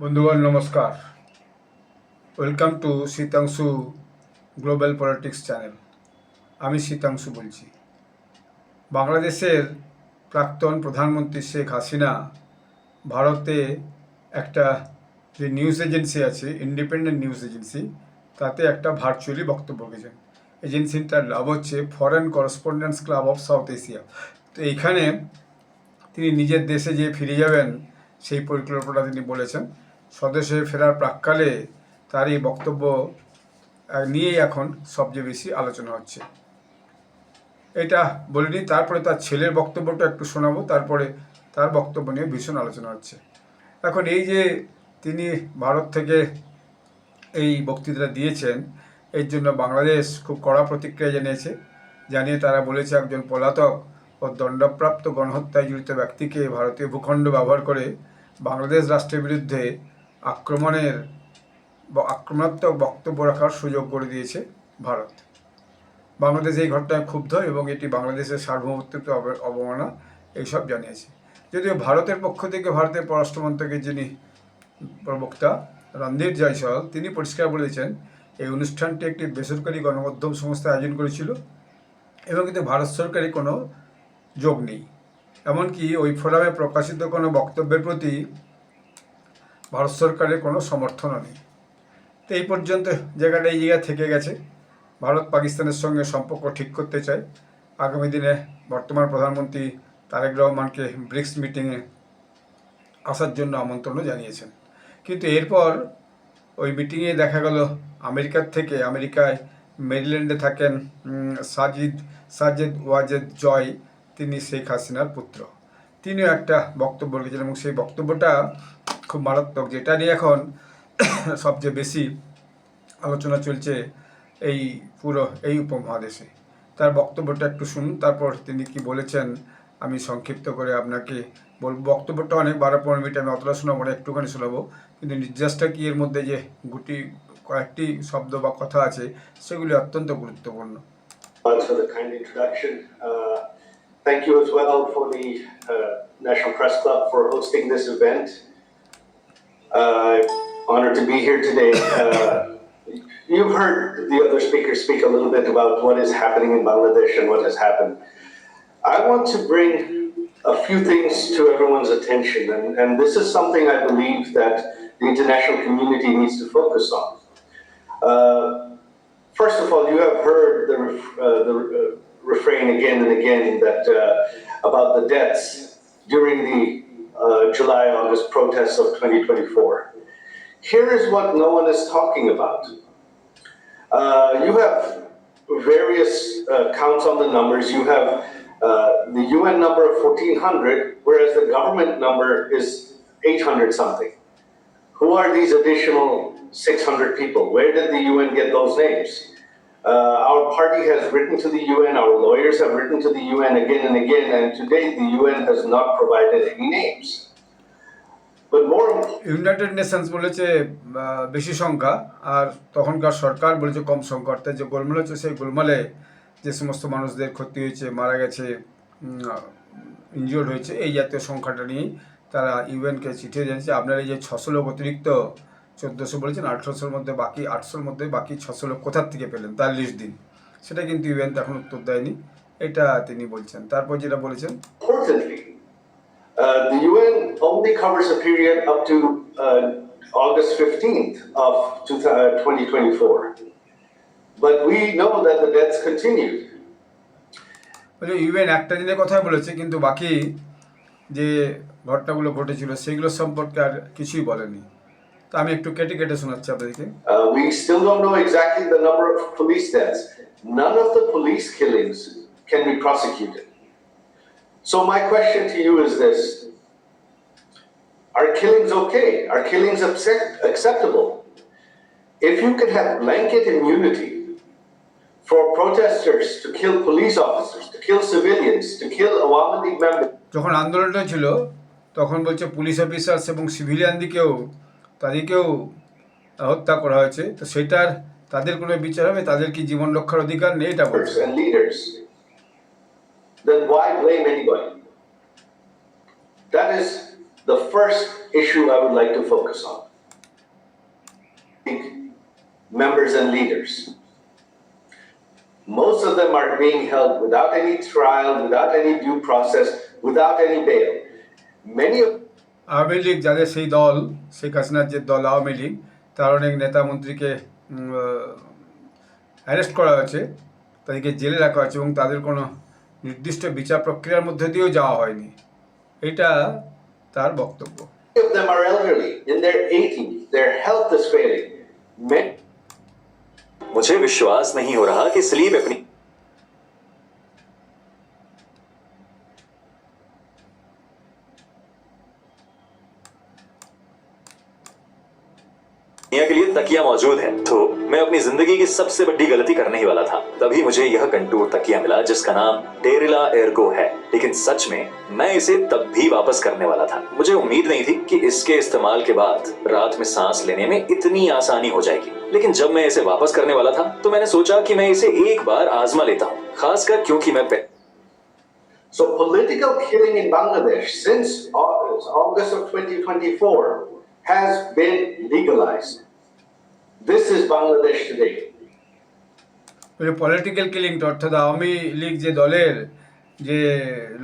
বন্ধুগণ নমস্কার, welcome to Sitanshu global politics channel. আমি শীতাংশু বলছি। বাংলাদেশের প্রাক্তন প্রধানমন্ত্রী শেখ হাসিনা ভারতে একটা যে নিউজ এজেন্সি আছে, ইন্ডিপেন্ডেন্ট নিউজ এজেন্সি, তাতে একটা ভার্চুয়ালি বক্তব্য রেখেছেন। এজেন্সিটার লাভ হচ্ছে foreign correspondence club of south Asia. তো এইখানে তিনি নিজের দেশে যে ফিরে যাবেন সেই পরিকল্পনা তিনি বলেছেন। স্বদেশে ফেরার প্রাক্কালে তার এই বক্তব্য নিয়েই এখন সবচেয়ে বেশি আলোচনা হচ্ছে। এটা বলিনি, তারপরে তার ছেলের বক্তব্যটা একটু শোনাবো, তারপরে তার বক্তব্য নিয়ে ভীষণ আলোচনা হচ্ছে। এখন এই যে তিনি ভারত থেকে এই বক্তৃতা দিয়েছেন, এর জন্য বাংলাদেশ খুব কড়া প্রতিক্রিয়া জানিয়ে তারা বলেছে একজন পলাতক ও দণ্ডপ্রাপ্ত গণহত্যায় জড়িত ব্যক্তিকে ভারতীয় ভূখণ্ড ব্যবহার করে বাংলাদেশ রাষ্ট্রের বিরুদ্ধে আক্রমণাত্মক বক্তব্য রাখার সুযোগ করে দিয়েছে ভারত। বাংলাদেশ এই ঘটনায় ক্ষুব্ধ এবং এটি বাংলাদেশের সার্বভৌমত্ব অবমাননা এইসব জানিয়েছে। যদিও ভারতের পক্ষ থেকে ভারতের পররাষ্ট্র মন্ত্রকের যিনি প্রবক্তা রণধীর জয়সওয়াল, তিনি পরিষ্কার বলেছেন এই অনুষ্ঠানটি একটি বেসরকারি গণমাধ্যম সংস্থা আয়োজন করেছিল এবং এতে ভারত সরকারের কোনো যোগ নেই। এমনকি ওই ফোরামে প্রকাশিত কোনো বক্তব্যের প্রতি ভারত সরকারের কোনো সমর্থনও নেই। তো এই পর্যন্ত এই জায়গা থেকে গেছে। ভারত পাকিস্তানের সঙ্গে সম্পর্ক ঠিক করতে চায়। আগামী দিনে বর্তমান প্রধানমন্ত্রী তারেক রহমানকে ব্রিক্স মিটিংয়ে আসার জন্য আমন্ত্রণও জানিয়েছেন। কিন্তু এরপর ওই মিটিংয়ে দেখা গেল আমেরিকায় মেরিল্যান্ডে থাকেন সাজেদ ওয়াজেদ জয়, তিনি শেখ হাসিনার পুত্র। তিনিও একটা বক্তব্য রেখেছেন এবং সেই বক্তব্যটা খুব মারাত্মক, যেটা নিয়ে এখন সবচেয়ে বেশি আলোচনা চলছে এই উপমহাদেশে। তার বক্তব্যটা একটু শুনুন, তারপর তিনি কি বলেছেন আমি সংক্ষিপ্ত করে আপনাকে বলবো। বক্তব্যটা অনেক 12-15 মিনিট, আমি অতটা শোনাবো না, একটুখানি শোনাবো। কিন্তু নির্যাসটা কি এর মধ্যে যে কয়েকটি শব্দ বা কথা আছে সেগুলি অত্যন্ত গুরুত্বপূর্ণ। For the kind introduction. Thank you as well for the National Press Club for hosting this event. Honored to be here today. You've heard the other speakers speak a little bit about what is happening in Bangladesh and what has happened. I want to bring a few things to everyone's attention, and this is something I believe that the international community needs to focus on. First of all, you have heard the refrain again and again that about the deaths during the July-August protests of 2024. Here is what no one is talking about. You have various counts on the numbers. You have the UN number of 1,400, whereas the government number is 800 something. Who are these additional 600 people? Where did the UN get those names? Our party has written to the UN, our lawyers have written to the UN again and again, and today the UN has not provided any names. United Nations বলেছে বেশি সংখ্যা, আর তখনকার সরকার বলেছে কম সংখ্যা। অর্থাৎ যে গোলমাল হচ্ছে সেই গোলমালে যে সমস্ত মানুষদের ক্ষতি হয়েছে, মারা গেছে, ইনজিওর্ড হয়েছে, এই জাতীয় সংখ্যাটা নিয়েই তারা ইউএনকে চিঠি জানিয়েছে। আপনার এই যে 600 লোক অতিরিক্ত 1400 বলেছেন, 1800-র মধ্যে বাকি 800-র মধ্যে বাকি 600 লোক কোথার থেকে পেলেন তার লিস্ট দিন। সেটা কিন্তু ইউএন এখন উত্তর দেয়নি, এটা তিনি বলছেন। তারপর যেটা বলেছেন, the UN only covers a period up to August 15th of 2024. But we know that the deaths continued. UN একটা দিনের কথা বলেছে, কিন্তু বাকি যে ঘটনাগুলো ঘটেছিল সেগুলো সম্পর্কে আর কিছুই বলেনি। তো আমি একটু কেটে কেটে শোনাচ্ছি আপনাদেরকে। We still don't know exactly the number of police deaths. None of the police killings can be prosecuted. So my question to you is this: are killings okay? Are killings acceptable? If you could have blanket immunity for protesters to kill police officers, to kill civilians, to kill Awami League members. যখন আন্দোলনটা ছিল তখন বলছে police officers এবং তাদেরকেও হত্যা করা হয়েছে, তো সেটার তাদের কোনো বিচার হবে? তাদের কি জীবন রক্ষার অধিকার নেই? এটা বলছে। Then why blame anybody? That is the first issue I would like to focus on. members and leaders. Most of them are being held without any trial, without any due process, without any bail. Many of Awami League যাদের সেই দল, শেখ হাসিনার যে দল আওয়ামী লীগ, তার অনেক নেতা মন্ত্রীকে অ্যারেস্ট করা হয়েছে, তাদেরকে জেলে রাখা হয়েছে এবং তাদের কোনো নির্দিষ্ট বিচার প্রক্রিয়ার মধ্যে দিয়েও যাওয়া হয়নি। এটা তার বক্তব্য। of them are elderly, in their 80s. Their health is failing. मुझे विश्वास नहीं हो रहा कि सलीम अपनी दुनिया के लिए तकिया मौजूद है, तो मैं अपनी जिंदगी की सबसे बड़ी गलती करने ही वाला था। तभी मुझे यह कंटूर तकिया मिला जिसका नाम टेरिला एर्गो है, लेकिन सच में मैं इसे तब भी वापस करने वाला था। मुझे उम्मीद नहीं थी कि इसके इस्तेमाल के बाद रात में सांस लेने में इतनी आसानी हो जाएगी, लेकिन जब मैं इसे वापस करने वाला था तो मैंने सोचा कि मैं इसे एक बार आजमा लेता हूँ, खासकर क्योंकि मैं So political killing in Bangladesh since August of 2024 has been legalized. This is Bangladesh today. Political killing, অর্থাৎ আওয়ামী লীগ যে দলের যে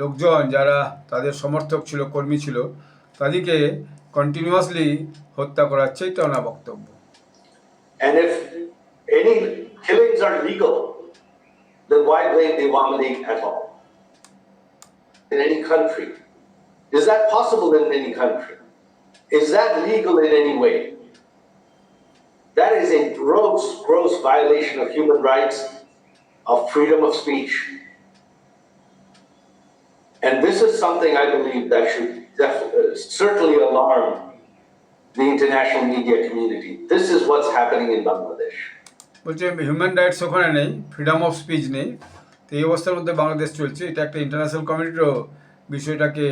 লোকজন যারা তাদের সমর্থক ছিল, কর্মী ছিল, তাদেরকে কন্টিনিউয়াসলি হত্যা করা হচ্ছে, এটা ওনার বক্তব্য। And if any killings are legal, then why blame the Awami League at all? In any country. Is that possible in any country? Is that legal in any way? That is a gross, gross violation of human rights, of freedom of speech. And this is something I believe that should certainly alarm the international media community. This is what's happening in Bangladesh. বলছে human rights ওখানে নেই, freedom of speech নেই, তো এই অবস্থার মধ্যে বাংলাদেশ চলছে। এটা একটা ইন্টারন্যাশনাল কমিউনিটিরও বিষয়টাকে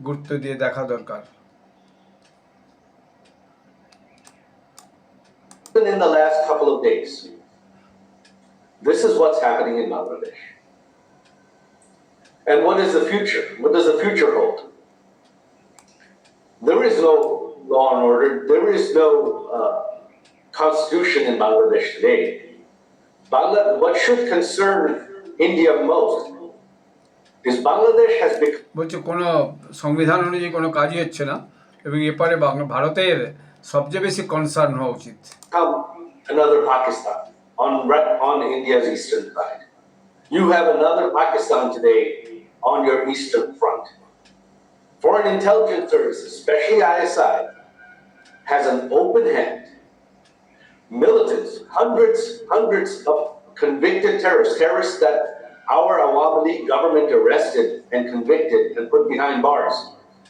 গুরুত্ব দিয়ে দেখা দরকার। Even in the last couple of days, this is what's happening in Bangladesh. And what is the future? What does the future hold? There is no law and order. There is no constitution in Bangladesh today. What should concern India most is Bangladesh has become বলছে কোনো সংবিধান অনুযায়ী কোনো কাজই হচ্ছে না এবং এপারে ভারতের সবচেয়ে বেশি কনসার্ন হওয়া উচিত। another Pakistan on India's eastern side. You have another Pakistan today on your eastern front. Foreign intelligence services, especially ISI, has an open hand. Militants, hundreds of convicted terrorists that our Awami League government arrested and convicted and put behind bars,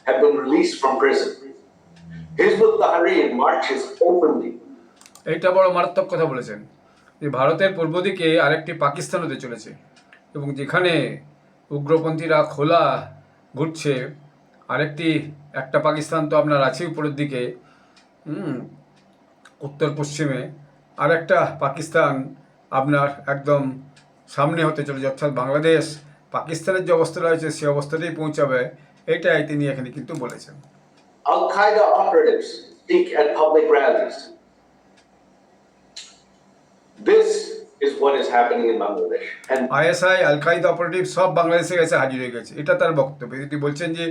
have been released from prison. Hizbut Tahrir marches openly. এইটা বড় মারাত্মক কথা বলেছেন যে ভারতের পূর্ব দিকে আরেকটি পাকিস্তান হতে চলেছে এবং যেখানে উগ্রপন্থীরা খোলা ঘুরছে, একটা পাকিস্তান তো আপনার আছে উপরের দিকে, উত্তর পশ্চিমে, আর একটা পাকিস্তান আপনার একদম সামনে হতে চলেছে, অর্থাৎ বাংলাদেশ পাকিস্তানের যে অবস্থা রয়েছে সে অবস্থাতেই পৌঁছাবে, এটাই তিনি এখানে কিন্তু বলেছেন। Al-Qaeda operatives speak at public rallies. This is what is happening in Bangladesh. And ISI, আল কায়দা অপারেটিভ সব বাংলাদেশে এসে হাজির হয়ে গেছে, এটা তার বক্তব্য। তিনি বলছেন যে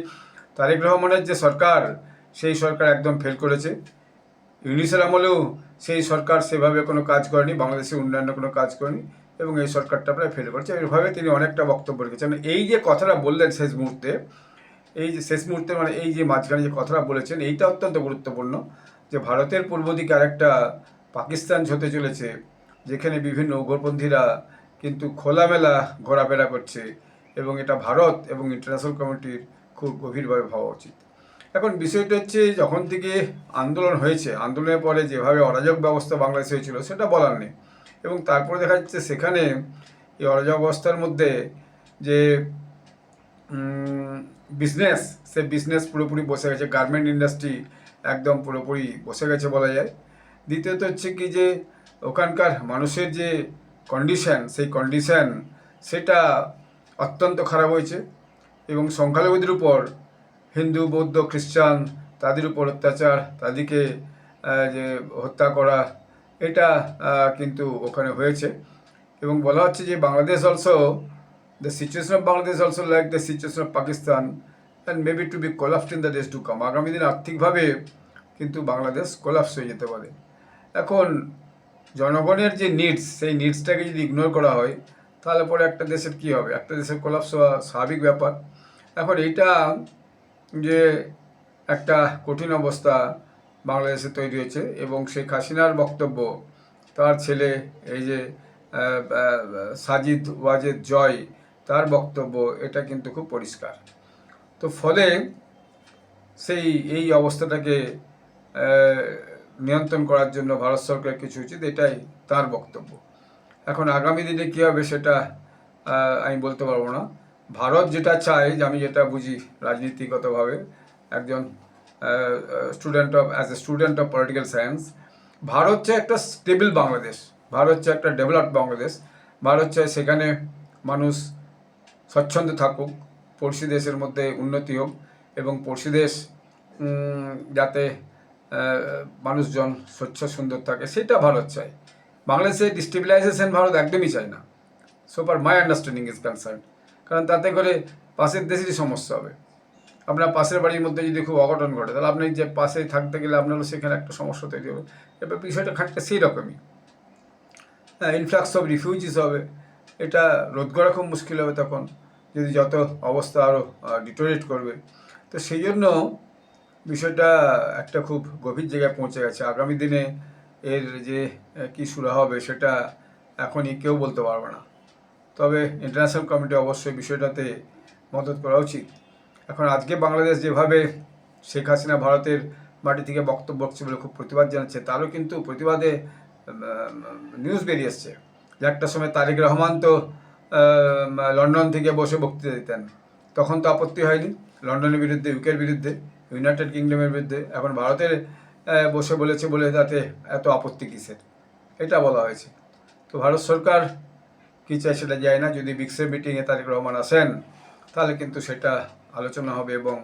তারেক রহমানের যে সরকার, সেই সরকার একদম ফেল করেছে। ইউনিসের আমলেও সেই সরকার সেভাবে কোনো কাজ করেনি, বাংলাদেশের উন্নয়নের কোনো কাজ করেনি এবং এই সরকারটা প্রায় ফেল করেছে। এইভাবে তিনি অনেকটা বক্তব্য রেখেছেন। এই যে কথাটা বললেন শেষ মুহূর্তে, মানে এই যে মাঝখানে যে কথাটা বলেছেন, এইটা অত্যন্ত গুরুত্বপূর্ণ যে ভারতের পূর্ব দিকে আরেকটা পাকিস্তান হতে চলেছে, যেখানে বিভিন্ন উগ্রপন্থীরা কিন্তু খোলামেলা ঘোরাফেরা করছে এবং এটা ভারত এবং ইন্টারন্যাশনাল কমিউনিটির খুব গভীরভাবে ভাবা উচিত। এখন বিষয়টা হচ্ছে যখন থেকে আন্দোলন হয়েছে, আন্দোলনের পরে যেভাবে অরাজক ব্যবস্থা বাংলাদেশে হয়েছিল সেটা বলার নেই এবং তারপরে দেখা যাচ্ছে সেখানে এই অরাজক অবস্থার মধ্যে যে বিজনেস, সে বিজনেস পুরোপুরি বসে গেছে, গার্মেন্ট ইন্ডাস্ট্রি একদম পুরোপুরি বসে গেছে বলা যায়। দ্বিতীয়ত হচ্ছে কি যে ওখানকার মানুষের যে কন্ডিশন, সেই কন্ডিশন সেটা অত্যন্ত খারাপ হয়েছে এবং সংখ্যালঘুদের উপর, হিন্দু, বৌদ্ধ, খ্রিস্টান, তাদের উপর অত্যাচার, তাদেরকে যে হত্যা করা, এটা কিন্তু ওখানে হয়েছে। এবং বলা হচ্ছে যে Bangladesh also, the situation of Bangladesh also like the situation of Pakistan and maybe to be collapsed in the days to come. আগামী দিনে আর্থিকভাবে কিন্তু বাংলাদেশ কোলাপস হয়ে যেতে পারে। এখন জনগণের যে নিডস, সেই নিডসটাকে যদি ইগনোর করা হয়, তাহলে পরে একটা দেশের কী হবে? একটা দেশের কোলাপস হওয়া স্বাভাবিক ব্যাপার। এখন এইটা যে একটা কঠিন অবস্থা বাংলাদেশে তৈরি হয়েছে, এবং শেখ হাসিনার বক্তব্য, তার ছেলে এই যে সাজিদ ওয়াজেদ জয়, তার বক্তব্য, এটা কিন্তু খুব পরিষ্কার। তো ফলে এই অবস্থাটাকে নিয়ন্ত্রণ করার জন্য ভারত সরকার কিছু উচিত, এটাই তার বক্তব্য। এখন আগামী দিনে কী হবে সেটা আমি বলতে পারবো না। ভারত যেটা চায়, যে আমি যেটা বুঝি রাজনীতিগতভাবে, একজন as a student of political science, Bharat চায় একটা স্টেবল বাংলাদেশ, ভারত চায় একটা ডেভেলপড বাংলাদেশ, ভারত চায় সেখানে মানুষ স্বচ্ছন্দে থাকুক, পড়শি দেশের মধ্যে উন্নতি হোক, এবং পড়শি দেশ যাতে মানুষজন স্বচ্ছ সুন্দর থাকে, সেটা ভারত চায়। বাংলাদেশের ডিস্টেবিলাইজেশন ভারত একদমই চায় না, so far my understanding is concern. কারণ তাতে করে পাশের দেশেরই সমস্যা হবে। আপনার পাশের বাড়ির মধ্যে যদি খুব অঘটন ঘটে, তাহলে আপনি যে পাশে থাকতে গেলে আপনারও সেখানে একটা সমস্যা তৈরি হবে। এবার বিষয়টা খানিকটা সেই রকমই। হ্যাঁ, ইনফ্লাক্স অফ রিফিউজিস হবে, এটা রোধ করা খুব মুশকিল হবে তখন, যদি যত অবস্থা আরও ডিটোরিয়েট করবে। তো সেই জন্য বিষয়টা একটা খুব গভীর জায়গায় পৌঁছে গেছে। আগামী দিনে এর যে কী শুরু হবে সেটা এখনই কেউ বলতে পারবে না। তবে ইন্টারন্যাশনাল কমিটি অবশ্যই বিষয়টাতে মদত করা উচিত। এখন আজকে বাংলাদেশ যেভাবে শেখ হাসিনা ভারতের মাটি থেকে বক্তব্য রাখছে বলে খুব প্রতিবাদ জানাচ্ছে, তারও কিন্তু প্রতিবাদে নিউজ বেরিয়ে এসছে যে একটা সময় তারেক রহমান তো লন্ডন থেকে বসে বক্তৃতা দিতেন, তখন তো আপত্তি হয়নি লন্ডনের বিরুদ্ধে, ইউকের বিরুদ্ধে, ইউনাইটেড কিংডমের বিরুদ্ধে। এখন ভারতের বসে বলেছে বলে তাতে এত আপত্তি কিসের, এটা বলা হয়েছে। তো ভারত সরকার কী চায় সেটা যায় না। যদি ব্রিক্সের মিটিংয়ে তারেক রহমান আসেন, তাহলে কিন্তু সেটা আলোচনা হবে, এবং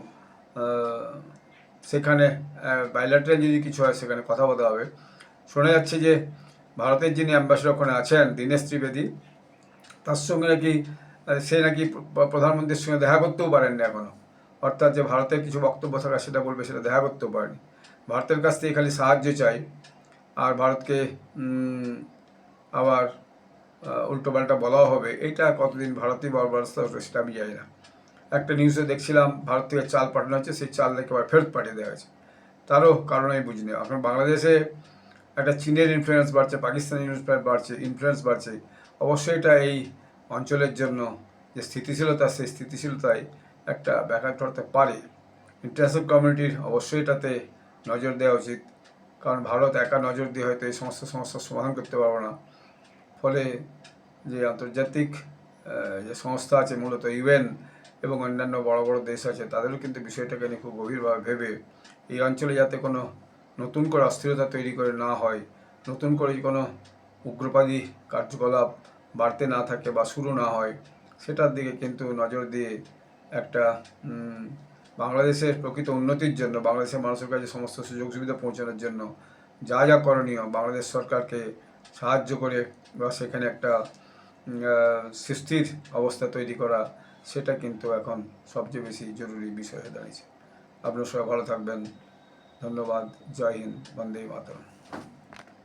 সেখানে বাইল্যাটারাল যদি কিছু হয় সেখানে কথা বলা হবে। শোনা যাচ্ছে যে ভারতের যিনি অ্যাম্বাসেডর ওখানে আছেন, দীনেশ ত্রিবেদী, তার সঙ্গে নাকি সে নাকি প্রধানমন্ত্রীর সঙ্গে দেখা করতেও পারেননি এখনও। অর্থাৎ যে ভারতের কিছু বক্তব্য থাকা সেটা বলবে, সেটা দেখা করতেও পারেনি। ভারতের কাছ থেকে খালি সাহায্য চাই, আর ভারতকে আবার উল্টোপাল্টা বলাও হবে। এইটা কতদিন ভারতেই ব্যবস্থা হবে সেটা আমি জানি না। একটা নিউজে দেখছিলাম ভারত থেকে চাল পাঠানো হচ্ছে, সেই চাল নাকি আবার ফেরত পাঠিয়ে দেওয়া হয়েছে। তারও কারণ আমি বুঝিনি। এখন বাংলাদেশে একটা চীনের ইনফ্লুয়েন্স বাড়ছে, পাকিস্তানের ইনফ্লুয়েন্স বাড়ছে। অবশ্যই এটা এই অঞ্চলের জন্য যে স্থিতিশীলতা, সেই স্থিতিশীলতায় একটা ব্যাঘাত ঘটতে পারে। ইন্টারন্যাশনাল কমিউনিটির অবশ্যই এটাতে নজর দেওয়া উচিত, কারণ ভারত একা নজর দিয়ে হয়তো এই সমস্ত সমস্যার সমাধান করতে পারবে না। ফলে যে আন্তর্জাতিক যে সংস্থা আছে, মূলত ইউএন এবং অন্যান্য বড় বড় দেশ আছে, তাদেরও কিন্তু বিষয়টাকে নিয়ে খুব গভীরভাবে ভেবে এই অঞ্চলে যাতে কোনো নতুন করে অস্থিরতা তৈরি করে না হয়, নতুন করে কোনো উগ্রবাদী কার্যকলাপ বাড়তে না থাকে বা শুরু না হয়, সেটার দিকে কিন্তু নজর দিয়ে একটা বাংলাদেশের প্রকৃত উন্নতির জন্য, বাংলাদেশের মানুষের কাছে সমস্ত সুযোগ সুবিধা পৌঁছানোর জন্য যা যা করণীয়, বাংলাদেশ সরকারকে সাহায্য করে বা সেখানে একটা সুস্থির অবস্থা তৈরি করা, সেটা কিন্তু এখন সবচেয়ে বেশি জরুরি বিষয় হয়ে দাঁড়িয়েছে। আপনারা সবাই ভালো থাকবেন। ধন্যবাদ। জয় হিন্দ। বন্দে মাতরম।